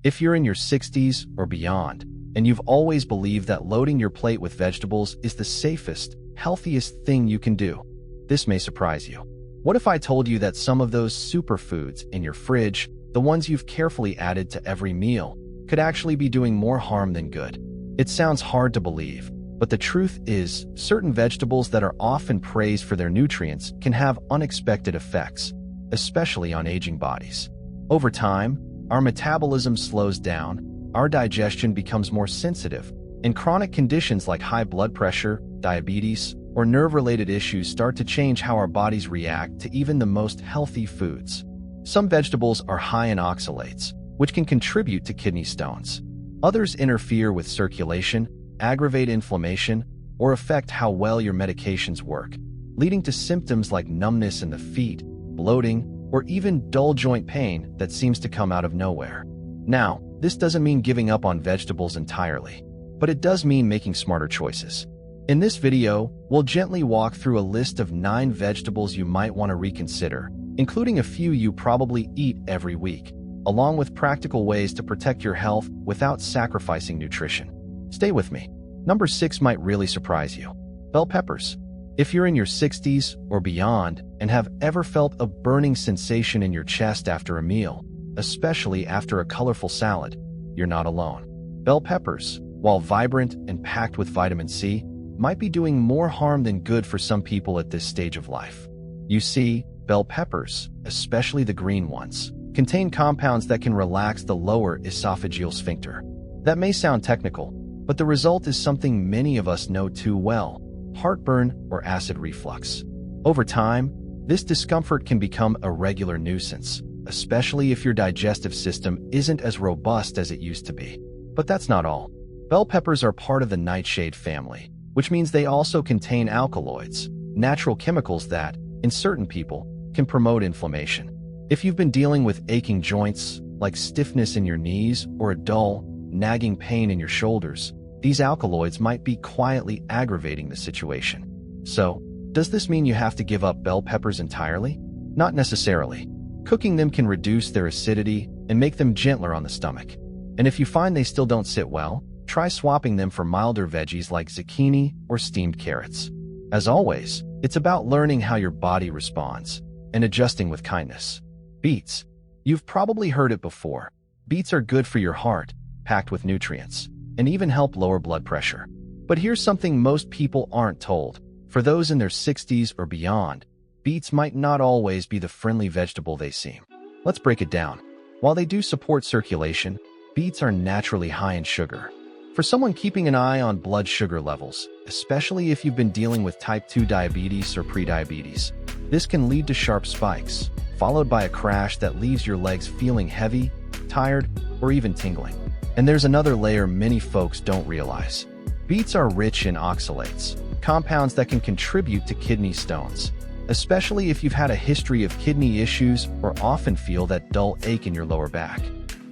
If you're in your 60s or beyond, and you've always believed that loading your plate with vegetables is the safest, healthiest thing you can do, this may surprise you. What if I told you that some of those superfoods in your fridge, the ones you've carefully added to every meal, could actually be doing more harm than good? It sounds hard to believe, but the truth is, certain vegetables that are often praised for their nutrients can have unexpected effects, especially on aging bodies. Over time, our metabolism slows down, our digestion becomes more sensitive, and chronic conditions like high blood pressure, diabetes, or nerve-related issues start to change how our bodies react to even the most healthy foods. Some vegetables are high in oxalates, which can contribute to kidney stones. Others interfere with circulation, aggravate inflammation, or affect how well your medications work, leading to symptoms like numbness in the feet, bloating, or even dull joint pain that seems to come out of nowhere. Now, this doesn't mean giving up on vegetables entirely, but it does mean making smarter choices. In this video, we'll gently walk through a list of 9 vegetables you might want to reconsider, including a few you probably eat every week, along with practical ways to protect your health without sacrificing nutrition. Stay with me. Number 6 might really surprise you. Bell peppers. If you're in your 60s or beyond and have ever felt a burning sensation in your chest after a meal, especially after a colorful salad, you're not alone. Bell peppers, while vibrant and packed with vitamin C, might be doing more harm than good for some people at this stage of life. You see, bell peppers, especially the green ones, contain compounds that can relax the lower esophageal sphincter. That may sound technical, but the result is something many of us know too well: heartburn or acid reflux. Over time, this discomfort can become a regular nuisance, especially if your digestive system isn't as robust as it used to be. But that's not all. Bell peppers are part of the nightshade family, which means they also contain alkaloids, natural chemicals that, in certain people, can promote inflammation. If you've been dealing with aching joints, like stiffness in your knees or a dull, nagging pain in your shoulders, these alkaloids might be quietly aggravating the situation. So, does this mean you have to give up bell peppers entirely? Not necessarily. Cooking them can reduce their acidity and make them gentler on the stomach. And if you find they still don't sit well, try swapping them for milder veggies like zucchini or steamed carrots. As always, it's about learning how your body responds and adjusting with kindness. Beets. You've probably heard it before. Beets are good for your heart, packed with nutrients, and even help lower blood pressure. But here's something most people aren't told. For those in their 60s or beyond, beets might not always be the friendly vegetable they seem. Let's break it down. While they do support circulation, beets are naturally high in sugar. For someone keeping an eye on blood sugar levels, especially if you've been dealing with type 2 diabetes or prediabetes, this can lead to sharp spikes, followed by a crash that leaves your legs feeling heavy, tired, or even tingling. And there's another layer many folks don't realize. Beets are rich in oxalates, compounds that can contribute to kidney stones, especially if you've had a history of kidney issues or often feel that dull ache in your lower back.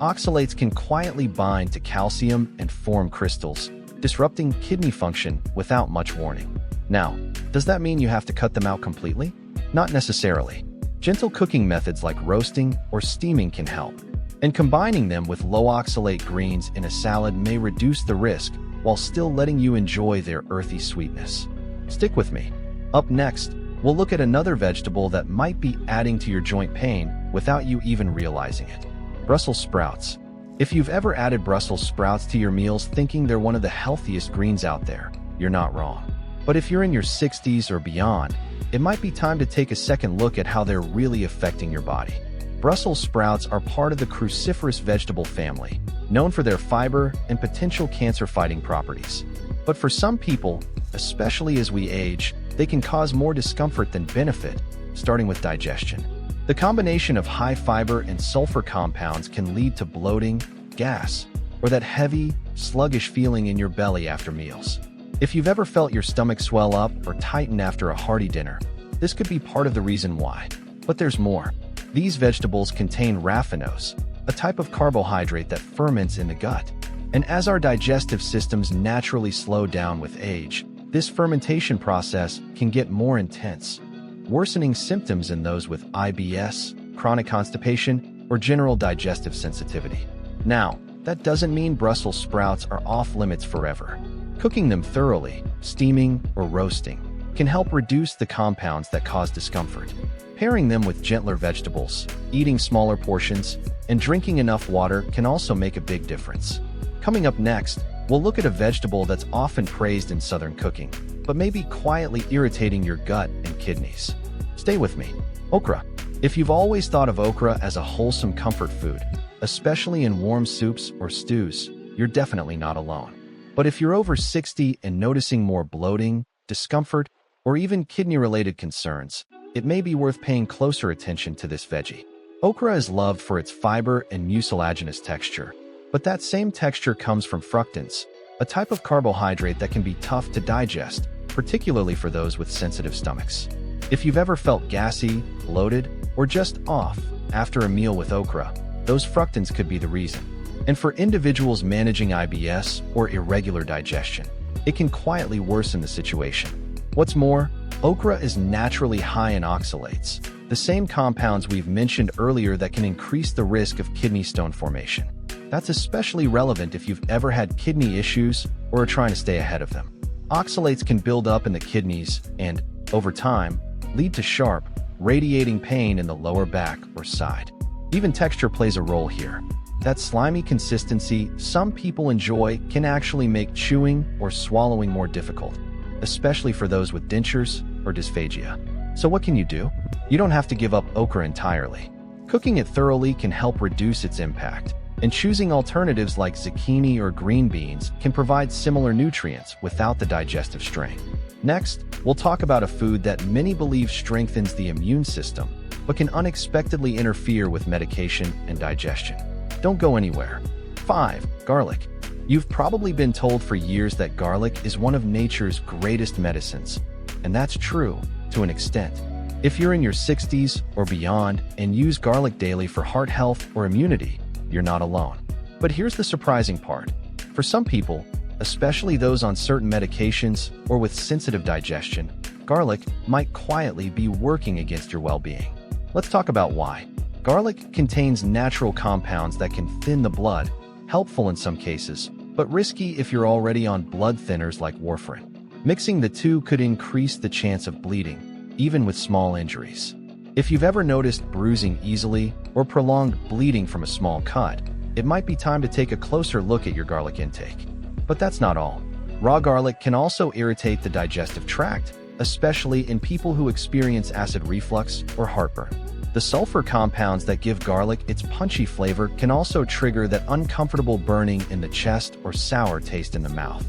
Oxalates can quietly bind to calcium and form crystals, disrupting kidney function without much warning. Now, does that mean you have to cut them out completely? Not necessarily. Gentle cooking methods like roasting or steaming can help, and combining them with low oxalate greens in a salad may reduce the risk while still letting you enjoy their earthy sweetness. Stick with me. Up next, we'll look at another vegetable that might be adding to your joint pain without you even realizing it. Brussels sprouts. If you've ever added Brussels sprouts to your meals thinking they're one of the healthiest greens out there, you're not wrong. But if you're in your 60s or beyond, it might be time to take a second look at how they're really affecting your body. Brussels sprouts are part of the cruciferous vegetable family, known for their fiber and potential cancer-fighting properties. But for some people, especially as we age, they can cause more discomfort than benefit, starting with digestion. The combination of high fiber and sulfur compounds can lead to bloating, gas, or that heavy, sluggish feeling in your belly after meals. If you've ever felt your stomach swell up or tighten after a hearty dinner, this could be part of the reason why. But there's more. These vegetables contain raffinose, a type of carbohydrate that ferments in the gut. And as our digestive systems naturally slow down with age, this fermentation process can get more intense, worsening symptoms in those with IBS, chronic constipation, or general digestive sensitivity. Now, that doesn't mean Brussels sprouts are off limits forever. Cooking them thoroughly, steaming or roasting, can help reduce the compounds that cause discomfort. Pairing them with gentler vegetables, eating smaller portions, and drinking enough water can also make a big difference. Coming up next, we'll look at a vegetable that's often praised in Southern cooking, but may be quietly irritating your gut and kidneys. Stay with me. Okra. If you've always thought of okra as a wholesome comfort food, especially in warm soups or stews, you're definitely not alone. But if you're over 60 and noticing more bloating, discomfort, or even kidney-related concerns, it may be worth paying closer attention to this veggie. Okra is loved for its fiber and mucilaginous texture, but that same texture comes from fructans, a type of carbohydrate that can be tough to digest, particularly for those with sensitive stomachs. If you've ever felt gassy, bloated, or just off after a meal with okra, those fructans could be the reason. And for individuals managing IBS or irregular digestion, it can quietly worsen the situation. What's more, okra is naturally high in oxalates, the same compounds we've mentioned earlier that can increase the risk of kidney stone formation. That's especially relevant if you've ever had kidney issues or are trying to stay ahead of them. Oxalates can build up in the kidneys and, over time, lead to sharp, radiating pain in the lower back or side. Even texture plays a role here. That slimy consistency some people enjoy can actually make chewing or swallowing more difficult, especially for those with dentures or dysphagia. So what can you do? You don't have to give up okra entirely. Cooking it thoroughly can help reduce its impact, and choosing alternatives like zucchini or green beans can provide similar nutrients without the digestive strain. Next, we'll talk about a food that many believe strengthens the immune system, but can unexpectedly interfere with medication and digestion. Don't go anywhere. 5. Garlic. You've probably been told for years that garlic is one of nature's greatest medicines, and that's true to an extent. If you're in your 60s or beyond and use garlic daily for heart health or immunity, you're not alone. But here's the surprising part. For some people, especially those on certain medications or with sensitive digestion, garlic might quietly be working against your well-being. Let's talk about why. Garlic contains natural compounds that can thin the blood, helpful in some cases, but risky if you're already on blood thinners like warfarin. Mixing the two could increase the chance of bleeding, even with small injuries. If you've ever noticed bruising easily or prolonged bleeding from a small cut, it might be time to take a closer look at your garlic intake. But that's not all. Raw garlic can also irritate the digestive tract, especially in people who experience acid reflux or heartburn. The sulfur compounds that give garlic its punchy flavor can also trigger that uncomfortable burning in the chest or sour taste in the mouth.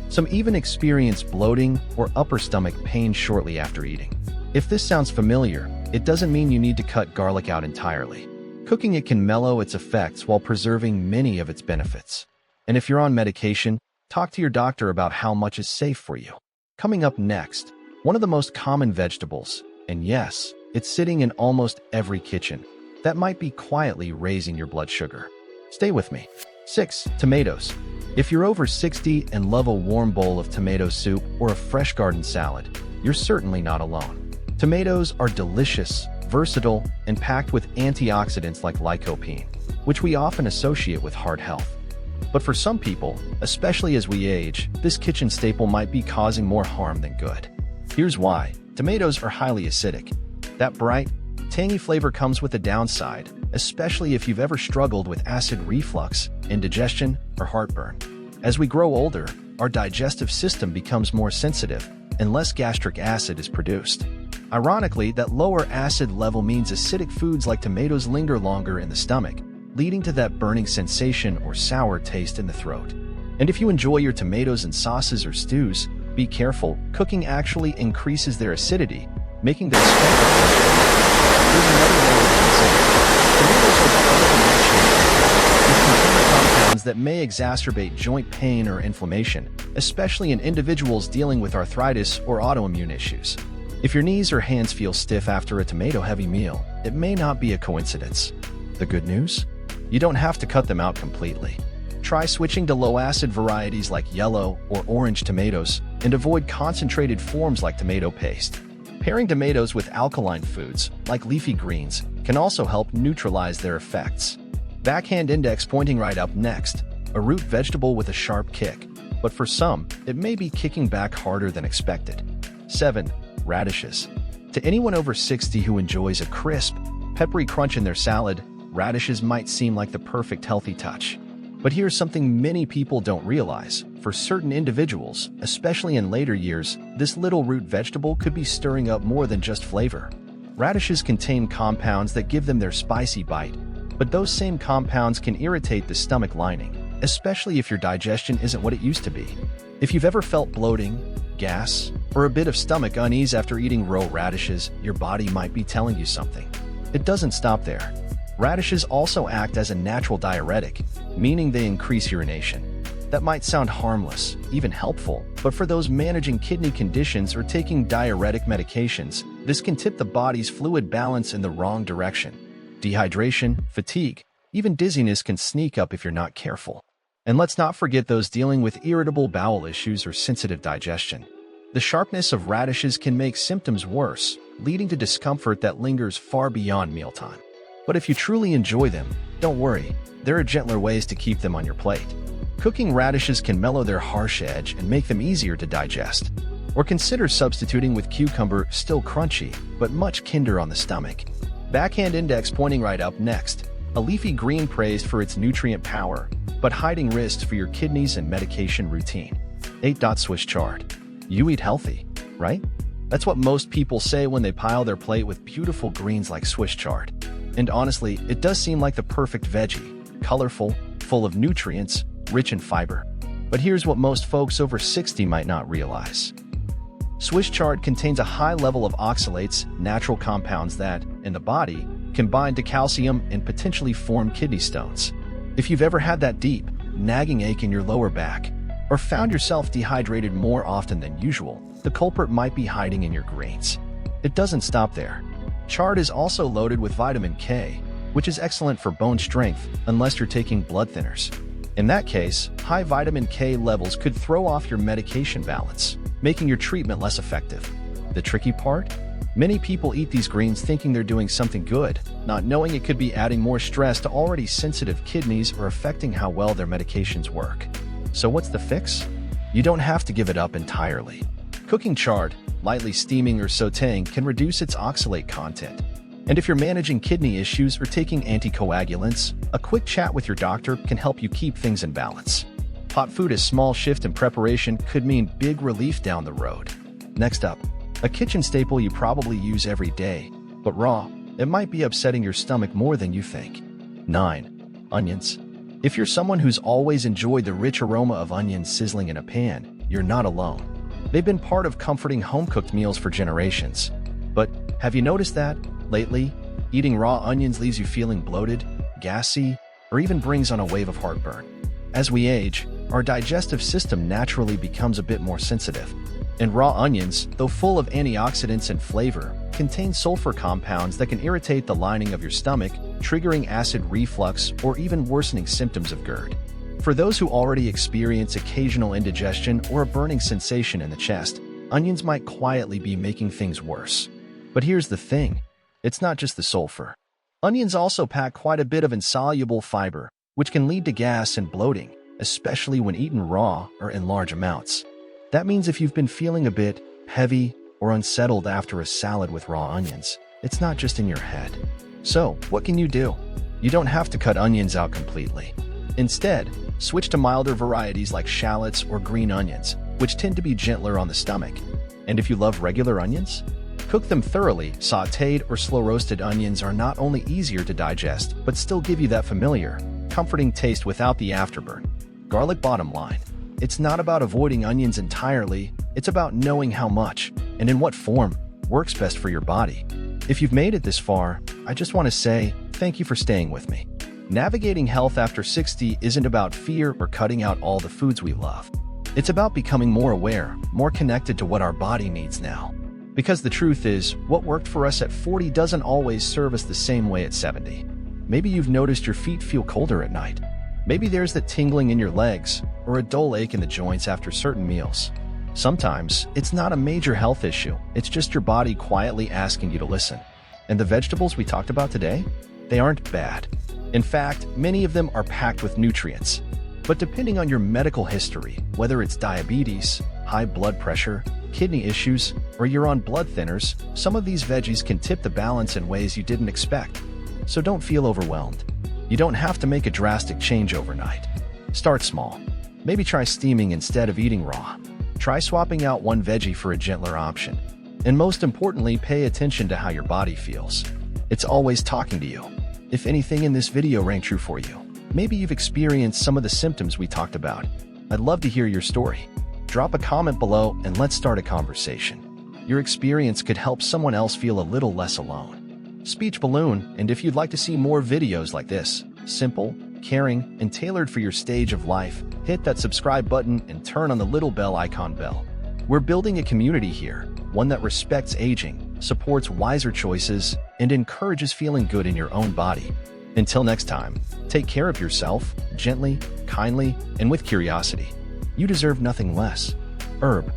Some even experience bloating or upper stomach pain shortly after eating. If this sounds familiar, it doesn't mean you need to cut garlic out entirely. Cooking it can mellow its effects while preserving many of its benefits. And if you're on medication, talk to your doctor about how much is safe for you. Coming up next, one of the most common vegetables, and yes, it's sitting in almost every kitchen, that might be quietly raising your blood sugar. Stay with me. 6. Tomatoes. If you're over 60 and love a warm bowl of tomato soup or a fresh garden salad, you're certainly not alone. Tomatoes are delicious, versatile, and packed with antioxidants like lycopene, which we often associate with heart health. But for some people, especially as we age, this kitchen staple might be causing more harm than good. Here's why. Tomatoes are highly acidic. That bright, tangy flavor comes with a downside, especially if you've ever struggled with acid reflux, indigestion, or heartburn. As we grow older, our digestive system becomes more sensitive, and less gastric acid is produced. Ironically, that lower acid level means acidic foods like tomatoes linger longer in the stomach, leading to that burning sensation or sour taste in the throat. And if you enjoy your tomatoes in sauces or stews, be careful, cooking actually increases their acidity, making the discomfort. Here's another layer to consider. Tomatoes are which contain compounds that may exacerbate joint pain or inflammation, especially in individuals dealing with arthritis or autoimmune issues. If your knees or hands feel stiff after a tomato-heavy meal, it may not be a coincidence. The good news? You don't have to cut them out completely. Try switching to low-acid varieties like yellow or orange tomatoes and avoid concentrated forms like tomato paste. Pairing tomatoes with alkaline foods, like leafy greens, can also help neutralize their effects. Backhand index pointing right up next, a root vegetable with a sharp kick, but for some, it may be kicking back harder than expected. 7. Radishes. To anyone over 60 who enjoys a crisp, peppery crunch in their salad, radishes might seem like the perfect healthy touch. But here's something many people don't realize. For certain individuals, especially in later years, this little root vegetable could be stirring up more than just flavor. Radishes contain compounds that give them their spicy bite, but those same compounds can irritate the stomach lining, especially if your digestion isn't what it used to be. If you've ever felt bloating, gas, or a bit of stomach unease after eating raw radishes, your body might be telling you something. It doesn't stop there. Radishes also act as a natural diuretic, meaning they increase urination. That might sound harmless, even helpful, but for those managing kidney conditions or taking diuretic medications, this can tip the body's fluid balance in the wrong direction. Dehydration, fatigue, even dizziness can sneak up if you're not careful. And let's not forget those dealing with irritable bowel issues or sensitive digestion. The sharpness of radishes can make symptoms worse, leading to discomfort that lingers far beyond mealtime. But if you truly enjoy them, don't worry, there are gentler ways to keep them on your plate. Cooking radishes can mellow their harsh edge and make them easier to digest. Or consider substituting with cucumber, still crunchy, but much kinder on the stomach. Backhand index pointing right up next, a leafy green praised for its nutrient power, but hiding risks for your kidneys and medication routine. 8. Swiss chard. You eat healthy, right? That's what most people say when they pile their plate with beautiful greens like Swiss chard. And honestly, it does seem like the perfect veggie, colorful, full of nutrients, rich in fiber. But here's what most folks over 60 might not realize. Swiss chard contains a high level of oxalates, natural compounds that, in the body, can bind to calcium and potentially form kidney stones. If you've ever had that deep, nagging ache in your lower back, or found yourself dehydrated more often than usual, the culprit might be hiding in your greens. It doesn't stop there. Chard is also loaded with vitamin K, which is excellent for bone strength unless you're taking blood thinners. In that case, high vitamin K levels could throw off your medication balance, making your treatment less effective. The tricky part? Many people eat these greens thinking they're doing something good, not knowing it could be adding more stress to already sensitive kidneys or affecting how well their medications work. So what's the fix? You don't have to give it up entirely. Cooking chard, lightly steaming or sautéing, can reduce its oxalate content. And if you're managing kidney issues or taking anticoagulants, a quick chat with your doctor can help you keep things in balance. Hot food, a small shift in preparation could mean big relief down the road. Next up, a kitchen staple you probably use every day, but raw, it might be upsetting your stomach more than you think. 9. Onions. If you're someone who's always enjoyed the rich aroma of onions sizzling in a pan, you're not alone. They've been part of comforting home-cooked meals for generations. But have you noticed that, lately, eating raw onions leaves you feeling bloated, gassy, or even brings on a wave of heartburn? As we age, our digestive system naturally becomes a bit more sensitive. And raw onions, though full of antioxidants and flavor, contain sulfur compounds that can irritate the lining of your stomach, triggering acid reflux or even worsening symptoms of GERD. For those who already experience occasional indigestion or a burning sensation in the chest, onions might quietly be making things worse. But here's the thing, it's not just the sulfur. Onions also pack quite a bit of insoluble fiber, which can lead to gas and bloating, especially when eaten raw or in large amounts. That means if you've been feeling a bit heavy or unsettled after a salad with raw onions, it's not just in your head. So, what can you do? You don't have to cut onions out completely. Instead, switch to milder varieties like shallots or green onions, which tend to be gentler on the stomach. And if you love regular onions, cook them thoroughly. Sautéed or slow-roasted onions are not only easier to digest, but still give you that familiar, comforting taste without the afterburn. Garlic. Bottom line, it's not about avoiding onions entirely, it's about knowing how much, and in what form, works best for your body. If you've made it this far, I just want to say thank you for staying with me. Navigating health after 60 isn't about fear or cutting out all the foods we love. It's about becoming more aware, more connected to what our body needs now. Because the truth is, what worked for us at 40 doesn't always serve us the same way at 70. Maybe you've noticed your feet feel colder at night. Maybe there's that tingling in your legs or a dull ache in the joints after certain meals. Sometimes, it's not a major health issue, it's just your body quietly asking you to listen. And the vegetables we talked about today? They aren't bad. In fact, many of them are packed with nutrients. But depending on your medical history, whether it's diabetes, high blood pressure, kidney issues, or you're on blood thinners, some of these veggies can tip the balance in ways you didn't expect. So don't feel overwhelmed. You don't have to make a drastic change overnight. Start small. Maybe try steaming instead of eating raw. Try swapping out one veggie for a gentler option. And most importantly, pay attention to how your body feels. It's always talking to you. If anything in this video rang true for you, maybe you've experienced some of the symptoms we talked about. I'd love to hear your story. Drop a comment below and let's start a conversation. Your experience could help someone else feel a little less alone. Speech balloon, and if you'd like to see more videos like this, simple, caring, and tailored for your stage of life, hit that subscribe button and turn on the little bell icon bell. We're building a community here, one that respects aging, supports wiser choices, and encourages feeling good in your own body. Until next time, take care of yourself, gently, kindly, and with curiosity. You deserve nothing less. Herb.